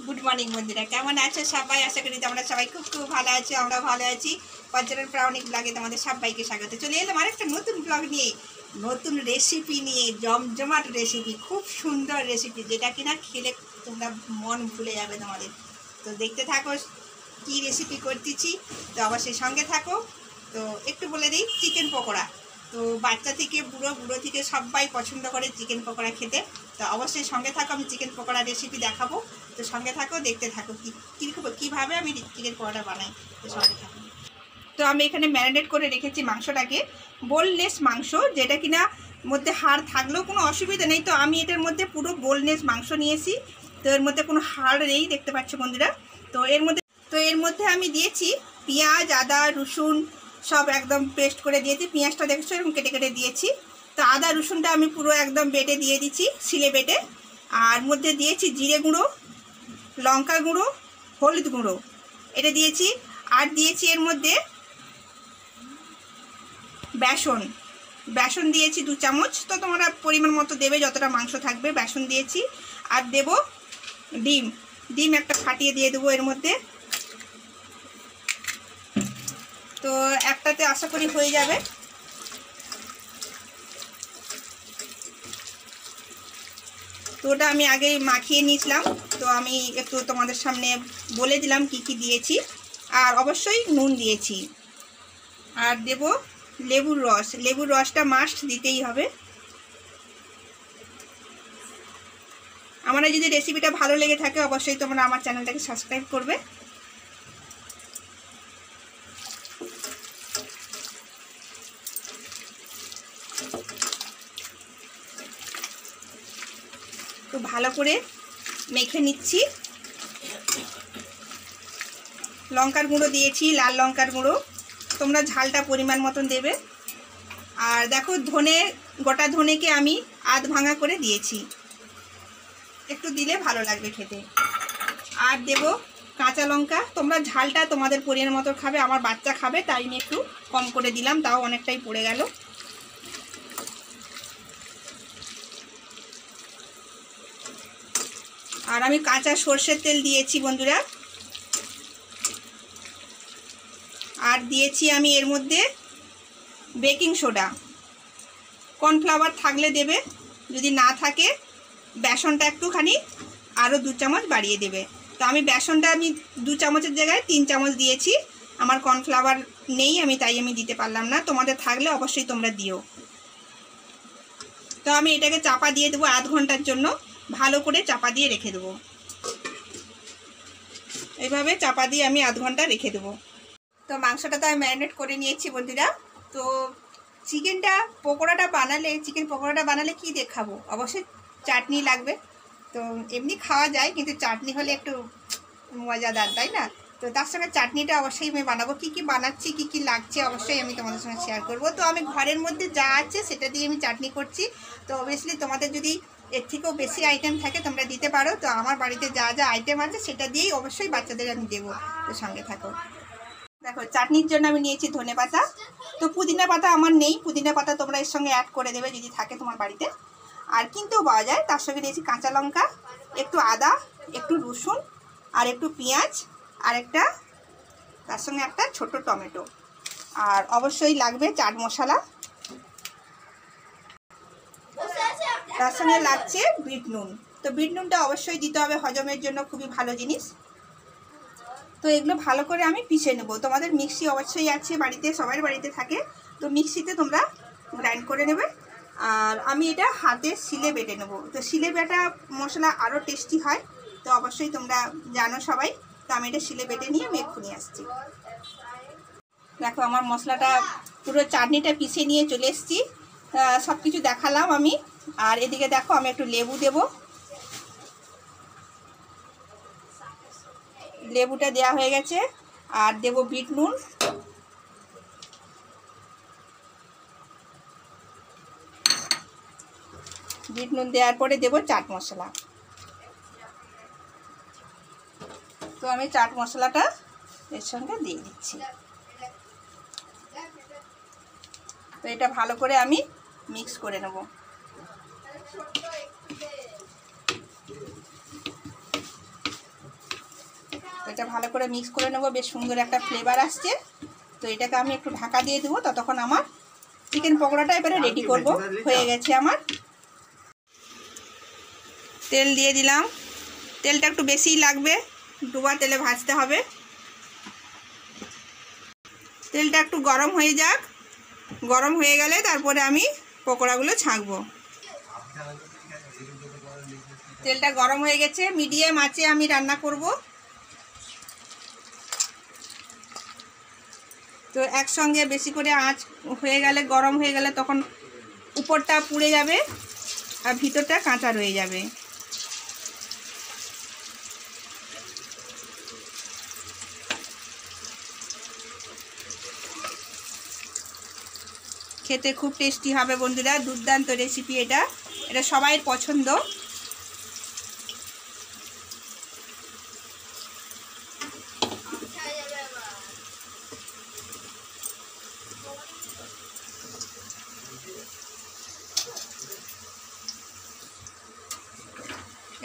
Good morning বন্ধুরা, কেমন আছো সবাই? আশা করি তোমরা সবাই খুব খুব ভালো আছো। আমরা ভালো আছি। পর্যটন প্রাণিক ব্লগে তোমাদের সবাইকে স্বাগত। চলে এলাম আরেকটা নতুন ব্লগ নিয়ে, নতুন রেসিপি নিয়ে, জমজমাট রেসিপি, খুব সুন্দর রেসিপি, যেটা কিনা খেলে তোমরা মন ভুলে যাবে তোমাদের। তো দেখতে থাকো কি রেসিপি করতেছি, তো অবশ্যই সঙ্গে থাকো। তো একটু বলে দিই, চিকেন পকোড়া। তো বাচ্চা থেকে বুড়ো থেকে সবাই পছন্দ করে চিকেন পকোড়া খেতে। তো অবশ্যই সঙ্গে থাকো, আমি চিকেন পকোড়া রেসিপি দেখাবো। তো সঙ্গে থাকো, দেখতে থাকো কীভাবে আমি চিকেন পকোড়া বানাই। তো সঙ্গে থাকো। তো আমি এখানে ম্যারিনেট করে রেখেছি মাংসটাকে, বোনলেস মাংস, যেটা কিনা মধ্যে হাড় থাকলেও কোনো অসুবিধা নেই। তো আমি এটার মধ্যে পুরো বোনলেস মাংস নিয়েছি। তো এর মধ্যে কোনো হাড় নেই, দেখতে পাচ্ছ বন্ধুরা। তো এর মধ্যে আমি দিয়েছি পেঁয়াজ, আদা, রসুন সব একদম পেস্ট করে দিয়েছি। পেঁয়াজটা দেখছো এরকম কেটে কেটে দিয়েছি। তো আদা রসুনটা আমি পুরো একদম বেটে দিয়ে দিচ্ছি, শিলে বেটে। আর মধ্যে দিয়েছি জিরে গুঁড়ো, লঙ্কা গুঁড়ো, হলুদ গুঁড়ো, এটা দিয়েছি। আর দিয়েছি এর মধ্যে বেসন দিয়েছি 2 চামচ। তো তোমরা পরিমাণ মতো দেবে, যতটা মাংস থাকবে। বেসন দিয়েছি। আর দেব ডিম একটা ফাটিয়ে দিয়ে দেবো এর মধ্যে। তো একটাতে আশা করি হয়ে যাবে। তো ওটা আমি আগেই মাখিয়ে নিয়েছিলাম। তো আমি একটু তোমাদের সামনে বলে দিলাম কি কি দিয়েছি। আর অবশ্যই নুন দিয়েছি। আর দেব লেবুর রসটা মাস্ট দিতেই হবে। আমার যদি রেসিপিটা ভালো লেগে থাকে, অবশ্যই তোমরা আমার চ্যানেলটাকে সাবস্ক্রাইব করবে। তো ভালো করে মেখে নিচ্ছি। লঙ্কার গুঁড়ো দিয়েছি, লাল লঙ্কার গুঁড়ো, তোমরা ঝালটা পরিমাণ মতন দেবে। আর দেখো গোটা ধনেকে আমি আধ ভাঙা করে দিয়েছি, একটু দিলে ভালো লাগবে খেতে। আর দেব কাঁচা লঙ্কা। তোমরা ঝালটা তোমাদের পরিমাণ মতো খাবে, আমার বাচ্চা খাবে তাই আমি একটু কম করে দিলাম, তাও অনেকটাই পড়ে গেল। আর আমি কাঁচা সর্ষের তেল দিয়েছি বন্ধুরা। আর দিয়েছি আমি এর মধ্যে বেকিং সোডা। কর্নফ্লাওয়ার থাকলে দেবে, যদি না থাকে বেসনটা একটুখানি আরও 2 চামচ বাড়িয়ে দেবে। তো আমি বেসনটা 2 চামচের জায়গায় 3 চামচ দিয়েছি। আমার কর্নফ্লাওয়ার নেই, তাই আমি দিতে পারলাম না। তোমাদের থাকলে অবশ্যই তোমরা দিও। তো আমি এটাকে চাপা দিয়ে দেবো আধ ঘন্টার জন্য, ভালো করে চাপা দিয়ে রেখে দেবো। এইভাবে চাপা দিয়ে আমি আধ ঘন্টা রেখে দেবো। তো মাংসটা তো আমি ম্যারিনেট করে নিয়েছি বন্ধুরা। তো চিকেন পকোড়াটা বানালে কি দিয়ে খাবো? অবশ্যই চাটনি লাগবে। তো এমনি খাওয়া যায়, কিন্তু চাটনি হলে একটু মজাদার, তাই না? তো তার সঙ্গে চাটনিটা অবশ্যই আমি বানাবো। কি কি বানাচ্ছি, কি কি লাগছে, অবশ্যই আমি তোমাদের সঙ্গে শেয়ার করব। তো আমি ঘরের মধ্যে যা আছে সেটা দিয়ে আমি চাটনি করছি। তো অবভিয়াসলি তোমাদের যদি এর থেকেও বেশি আইটেম থাকে তোমরা দিতে পারো। তো আমার বাড়িতে যা যা আইটেম আছে সেটা দিয়েই অবশ্যই বাচ্চাদের আমি দেবো। তো সঙ্গে থাকো। দেখো, চাটনির জন্য আমি নিয়েছি ধনেপাতা। তো পুদিনা পাতা আমার নেই, পুদিনা পাতা তোমরা এর সঙ্গে অ্যাড করে দেবে যদি থাকে তোমার বাড়িতে। আর কিনতেও পাওয়া যায়। তার সঙ্গে নিয়েছি কাঁচা লঙ্কা, একটু আদা, একটু রসুন, আর একটু পেঁয়াজ, আর তার সঙ্গে একটা ছোট টমেটো। আর অবশ্যই লাগবে চাট মশলা। তার সঙ্গে লাগছে বিট নুন। তো বিট নুনটা অবশ্যই দিতে হবে, হজমের জন্য খুবই ভালো জিনিস। তো এগুলো ভালো করে আমি পিষে নেব। তোমাদের মিক্সি অবশ্যই আছে বাড়িতে, সবার বাড়িতে থাকে। তো মিক্সিতে তোমরা গ্রাইন্ড করে নেবে। আর আমি এটা হাতে শিলে বেটে নেব। তো শিলে বেটা মশলা আরও টেস্টি হয়। তো অবশ্যই তোমরা জানো সবাই। তো আমি এটা শিলে বেটে নিয়ে আমি এক্ষুনি আসছি। দেখো, আমার মশলাটা পুরো চাটনিটা পিষে নিয়ে চলে এসেছি। সব কিছু দেখালাম আমি। আর এদিকে দেখো, আমি একটু লেবু দেব। লেবুটা দেওয়া হয়ে গেছে। আর দেব বিট নুন। বিট নুন দেওয়ার পরে দেব চাট মশলা। তো আমি চাট মশলাটা এর সঙ্গে দিয়ে দিচ্ছি। তো এটা ভালো করে আমি মিক্স করে নেব। এটা ভালো করে মিক্স করে নেব, বেশ সুন্দর একটা ফ্লেভার আসছে। তো এটাকে আমি একটু ঢাকা দিয়ে দেবো, ততক্ষণ আমার চিকেন পকোড়াটা এবারে রেডি করব। হয়ে গেছে আমার। তেল দিয়ে দিলাম, তেলটা একটু বেশিই লাগবে, ডুবা তেলে ভাজতে হবে। তেলটা একটু গরম হয়ে যাক, গরম হয়ে গেলে তারপরে আমি পকোড়াগুলো ছাঁকবো। তেলটা গরম হয়ে গেছে, মিডিয়াম আঁচে আমি রান্না করব। তো একসঙ্গে বেশি করে আঁচ হয়ে গেলে, গরম হয়ে গেলে তখন উপরটা পুড়ে যাবে আর ভিতরটা কাঁচা রয়ে যাবে। খেতে খুব টেস্টি হবে বন্ধুরা, দুর্দান্ত রেসিপি এটা, এটা সবাই পছন্দ।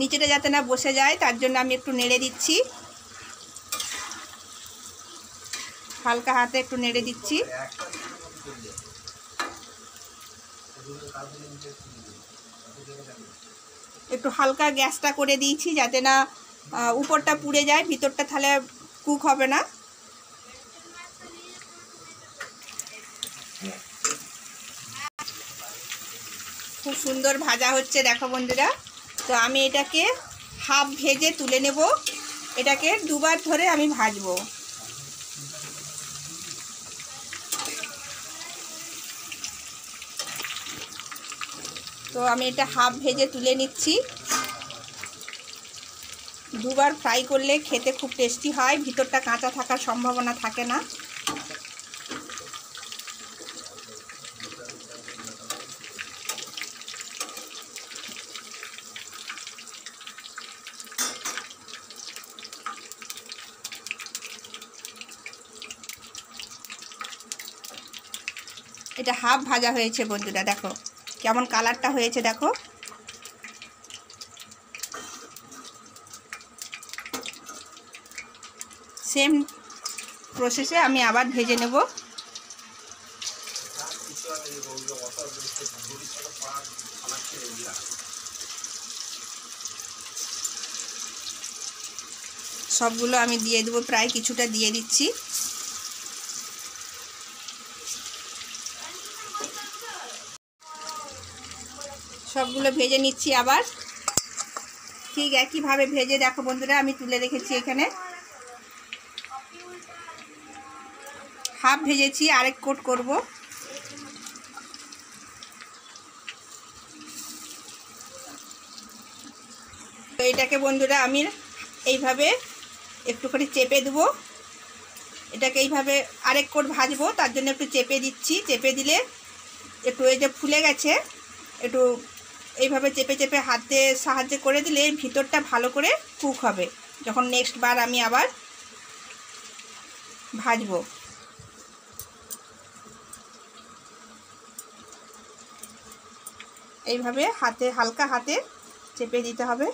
নিচেটা যাতে না বসে যায় তার জন্য আমি একটু নেড়ে দিচ্ছি, হালকা হাতে একটু নেড়ে দিচ্ছি। একটু হালকা গ্যাসটা করে দিয়েছি যাতে না উপরটা পুড়ে যায়, ভিতরটা তাহলে কুক হবে না। খুব সুন্দর ভাজা হচ্ছে দেখো বন্ধুরা। তো আমি এটাকে হাফ ভেজে তুলে নেব, এটাকে দুবার ধরে আমি ভাজবো। তো আমি এটা হাফ ভেজে তুলে নিচ্ছি। দুবার ফ্রাই করলে খেতে খুব টেস্টি হয়, ভিতরটা কাঁচা থাকার সম্ভাবনা থাকে না। এটা হাফ ভাজা হয়েছে বন্ধুরা, দেখো কেমন কালারটা হয়েছে দেখো। সেম প্রসেসে আমি আবার ভেজে নেব। সবগুলো আমি দিয়ে দেবো, প্রায় কিছুটা দিয়ে দিচ্ছি। সবগুলো ভেজে নিচ্ছি আবার, ঠিক একইভাবে ভেজে দেখো বন্ধুরা আমি তুলে রেখেছি এখানে। হাফ ভেজেছি, আরেক কোট করব। তো এটাকে বন্ধুরা আমি এইভাবে একটুখানি চেপে দেবো, এটাকে এইভাবে আরেক কোট ভাজবো, তার জন্য একটু চেপে দিচ্ছি। চেপে দিলে একটু এই যে ফুলে গেছে, একটু এইভাবে চেপে চেপে হাতে সাহায্য করে দিলে ভিতরটা ভালো করে কুক হবে, যখন নেক্সট বার আমি আবার ভাজবো। এইভাবে হাতে হালকা হাতে চেপে দিতে হবে।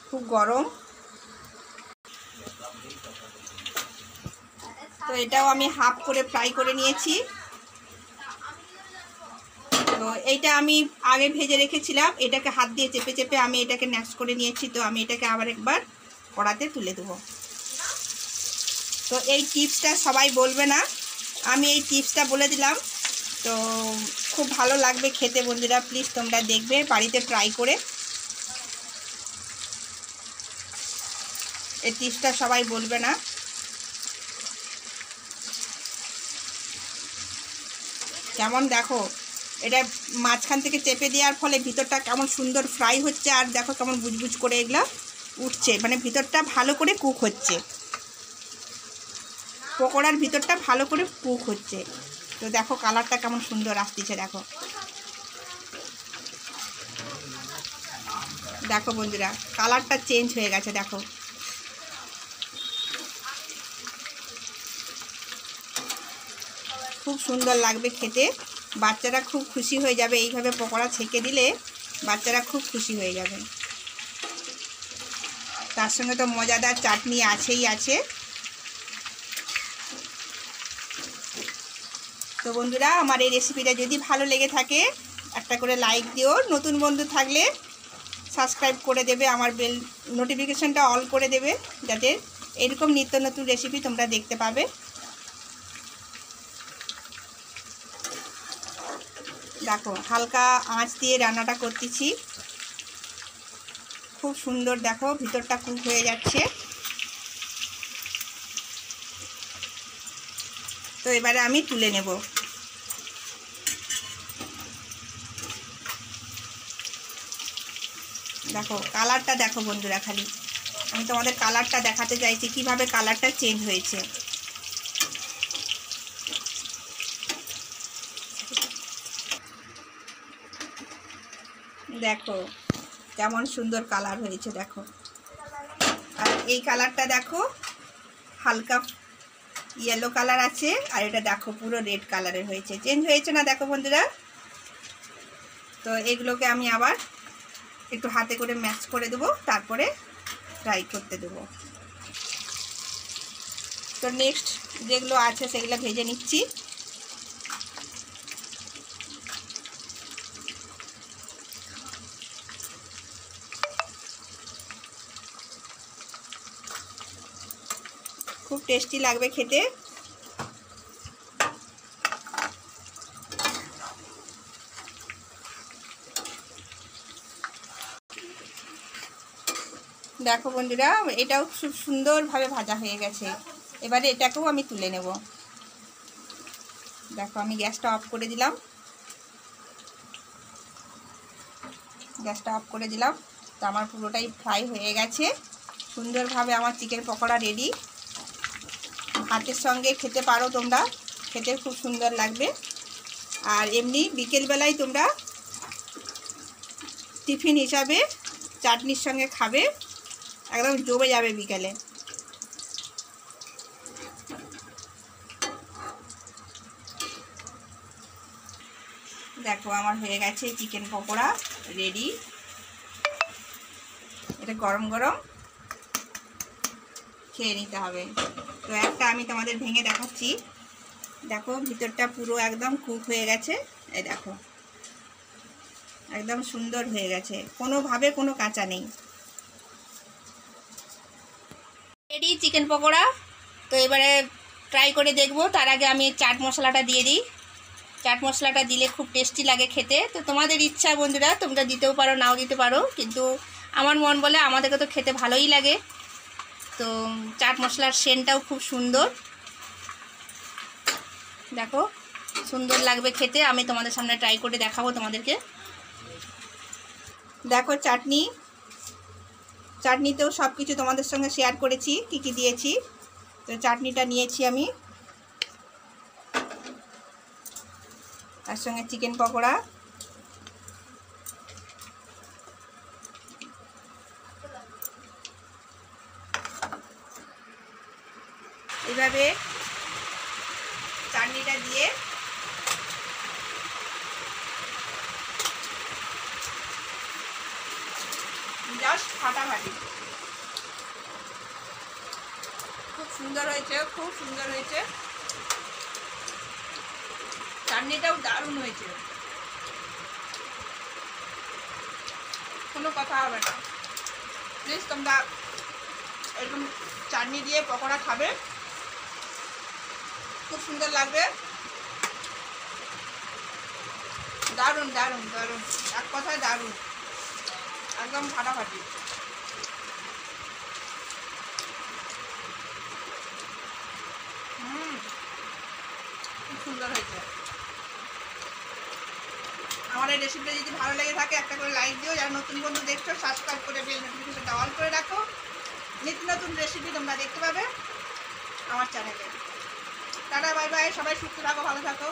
খুব গরম, তো এটাও আমি হাফ করে ফ্রাই করে নিয়েছি। তো এইটা আমি আগে ভেজে রেখেছিলাম, এটাকে হাত দিয়ে চেপে চেপে আমি এটাকে ম্যাশ করে নিয়েছি। তো আমি এটাকে আবার একবার কড়াতে তুলে দেবো। তো এই টিপসটা সবাই বলবে না, আমি এই টিপসটা বলে দিলাম। তো খুব ভালো লাগবে খেতে বন্ধুরা, প্লিজ তোমরা দেখবে বাড়িতে ট্রাই করে। এই টিপসটা সবাই বলবে না। কেমন দেখো, এটা মাঝখান থেকে চেপে দেওয়ার ফলে ভিতরটা কেমন সুন্দর ফ্রাই হচ্ছে, আর দেখো কেমন বুজবুজ করে এগুলো উঠছে, মানে ভিতরটা ভালো করে কুক হচ্ছে, পকোড়ার ভিতরটা ভালো করে কুক হচ্ছে। তো দেখো কালারটা কেমন সুন্দর আসতেছে, দেখো দেখো বন্ধুরা কালারটা চেঞ্জ হয়ে গেছে, দেখো খুব সুন্দর লাগবে খেতে। বাচ্চারা খুব খুশি হয়ে যাবে, এইভাবে পকোড়া ছেঁকে দিলে বাচ্চারা খুব খুশি হয়ে যাবে। তার সঙ্গে তো মজাদার চাটনি আছেই আছে। তো বন্ধুরা, আমার এই রেসিপিটা যদি ভালো লেগে থাকে একটা করে লাইক দিও। নতুন বন্ধু থাকলে সাবস্ক্রাইব করে দেবে, আমার বেল নোটিফিকেশনটা অল করে দেবে, যাতে এরকম নিত্য নতুন রেসিপি তোমরা দেখতে পাবে। দেখো হালকা আঁচ দিয়ে রান্নাটা করতেছি, খুব সুন্দর। দেখো ভিতরটা কুক হয়ে যাচ্ছে। তো এবারে আমি তুলে নেব। দেখো কালারটা দেখো বন্ধুরা, খালি আমি তোমাদের কালারটা দেখাতে চাইছি, কিভাবে কালারটা চেঞ্জ হয়েছে। দেখো কেমন সুন্দর কালার হয়েছে দেখো। আর এই কালারটা দেখো হালকা ইয়েলো কালার আছে, আর এটা দেখো পুরো রেড কালারের হয়েছে। চেঞ্জ হয়েছে না দেখো বন্ধুরা। তো এগুলোকে আমি আবার একটু হাতে করে ম্যাশ করে দেবো, তারপরে ফ্রাই করতে দেবো। তো নেক্সট যেগুলো আছে সেগুলো ভেজে নিচ্ছি। খুব টেস্টি লাগবে খেতে। দেখো বন্ধুরা, এটাও খুব সুন্দরভাবে ভাজা হয়ে গেছে। এবারে এটাকেও আমি তুলে নেব। দেখো আমি গ্যাসটা অফ করে দিলাম, তো আমার পুরোটাই ফ্রাই হয়ে গেছে। সুন্দরভাবে আমার চিকেন পকোড়া রেডি। ভাতের সঙ্গে খেতে পারো তোমরা, খেতে খুব সুন্দর লাগবে। আর এমনি বিকেলবেলায় তোমরা টিফিন হিসাবে চাটনির সঙ্গে খাবে, একদম জমে যাবে বিকেলে। দেখো আমার হয়ে গেছে চিকেন পকোড়া রেডি। এটা গরম গরম খেয়ে নিতে হবে। তো একটা আমি তোমাদের ভেঙে দেখাচ্ছি। দেখো ভিতরটা পুরো একদম কুক হয়ে গেছে। এই দেখো একদম সুন্দর হয়ে গেছে, কোনোভাবে কোনো কাঁচা নেই। Ready chicken pakora. তো এবারে ট্রাই করে দেখব। তার আগে আমি চাট মশলাটা দিয়ে দিই। চাট মশলাটা দিলে খুব টেস্টি লাগে খেতে। তো তোমাদের ইচ্ছা বন্ধুরা, তোমরা দিতেও পারো নাও দিতে পারো, কিন্তু আমার মন বলে আমাদেরকে তো খেতে ভালোই লাগে। তো চাট মশলার সেন্টটাও খুব সুন্দর। দেখো সুন্দর লাগবে খেতে। আমি তোমাদের সামনে ট্রাই করে দেখাবো তোমাদেরকে। দেখো চাটনিতেও সব কিছু তোমাদের সঙ্গে শেয়ার করেছি, কি কি দিয়েছি। তো চাটনিটা নিয়েছি আমি, তার সঙ্গে চিকেন পকোড়া, এইভাবে চাটনিটা দিয়ে জাস্ট ফাটাফাটি। খুব সুন্দর হয়েছে, খুব সুন্দর হয়েছে। চাটনিটাও দারুণ হয়েছে, কোনো কথা হবে না। প্লিজ তোমরা এরকম চাটনি দিয়ে পকোড়া খাবে, খুব সুন্দর লাগবে। দারুণ দারুণ দারুণ, এক কথায় দারুণ, একদম ফাটাফাটি। খুব সুন্দর হয়েছে। আমার এই রেসিপিটা যদি ভালো লেগে থাকে একটা করে লাইক দিও। যারা নতুন বন্ধু দেখছো সাবস্ক্রাইব করে বেল নোটিফিকেশনটা অল করে রাখো। নিত্য নতুন রেসিপি তোমরা দেখতে পাবে আমার চ্যানেলে। টাটা বাই বাই, সবাই সুস্থ থাকো, ভালো থাকো।